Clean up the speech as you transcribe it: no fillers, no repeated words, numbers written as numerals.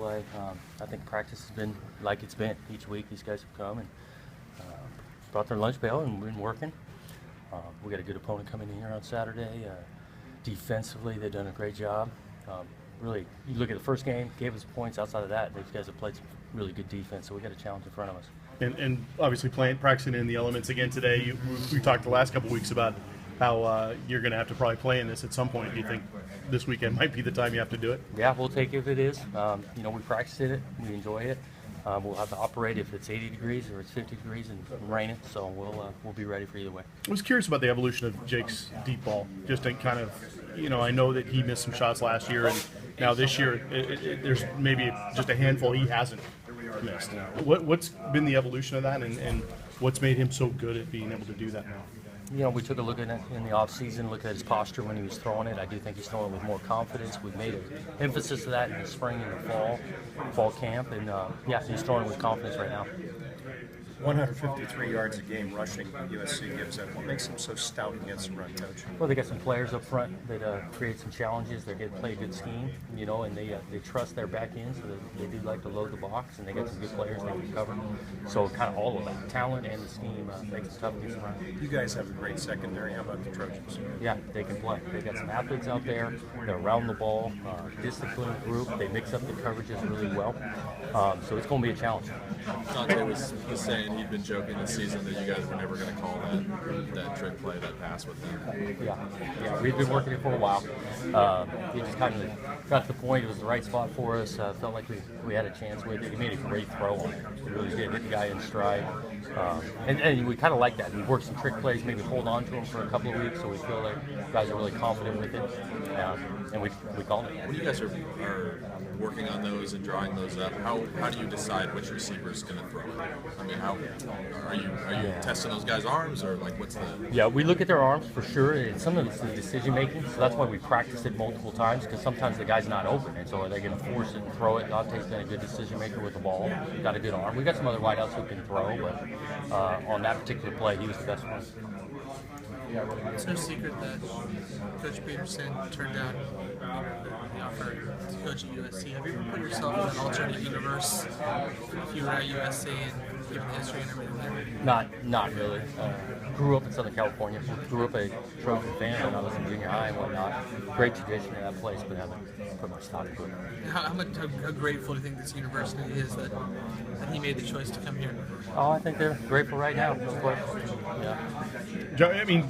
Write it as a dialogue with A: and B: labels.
A: play. I think practice has been like it's been each week. These guys have come and uh, brought their lunch pail and been working. We got a good opponent coming in here on Saturday. Defensively, they've done a great job. Really, you look at the first game, gave us points. Outside of that, these guys have played some really good defense, so we got a challenge in front of us.
B: And obviously practicing in the elements again today. We talked the last couple of weeks about how you're going to have to probably play in this at some point. Do you think this weekend might be the time you have to do it?
A: Yeah, we'll take it if it is. We practice in it, we enjoy it. We'll have to operate if it's 80 degrees or it's 50 degrees and raining, so we'll be ready for either way.
B: I was curious about the evolution of Jake's deep ball. Just to kind of, I know that he missed some shots last year, and now this year there's maybe just a handful he hasn't missed. What's been the evolution of that, and what's made him so good at being able to do that now?
A: We took a look at it in the off-season, looked at his posture when he was throwing it. I do think he's throwing it with more confidence. We've made an emphasis of that in the spring and the fall camp, and he's throwing it with confidence right now.
C: 153 yards a game rushing USC gives up. What makes them so stout against the run, Coach?
A: Well, they got some players up front that create some challenges. They play a good scheme, and they trust their back end, so they do like to load the box, and they got some good players they can cover. So kind of all of that, talent and the scheme makes it tough against the run.
C: You guys have a great secondary. How about the Trojans?
A: Yeah, they can play. They got some athletes out there. They're around the ball, disciplined group. They mix up the coverages really well. So it's going to be a challenge.
D: Dante was saying he'd been joking this season that you guys were never going to call that trick play, that pass with them.
A: Yeah, we've been working it for a while. It just kind of got to the point. It was the right spot for us. Felt like we had a chance with it. He made a great throw on it. He really did. Hit the guy in stride. And we kind of like that. We worked some trick plays, maybe hold on to him for a couple of weeks, so we feel like guys are really confident with it. And we called it.
D: When you guys are working on those and drawing those up, how do you decide which receiver is going to throw it? I mean, how are you testing those guys' arms, or like what's the?
A: Yeah, we look at their arms for sure, and some of it's the decision making. So that's why we practice it multiple times, because sometimes the guy's not open, and so are they going to force it and throw it? Dante's been a good decision maker with the ball. Got a good arm. We got some other wideouts who can throw, but on that particular play, he was the best one.
E: It's no secret that Coach Peterson turned down the offer to coach at USC. Have you ever put yourself in an alternate universe if you were at USC and given the history and everything there?
A: Not really. Grew up in Southern California. Grew up a Trojan fan when I was in junior high and whatnot. Great tradition in that place, but haven't put much stock into it.
E: How grateful do you think this university is that he made the choice to come here?
A: Oh, I think they're grateful right now. No question. Yeah.
B: Joe, I mean,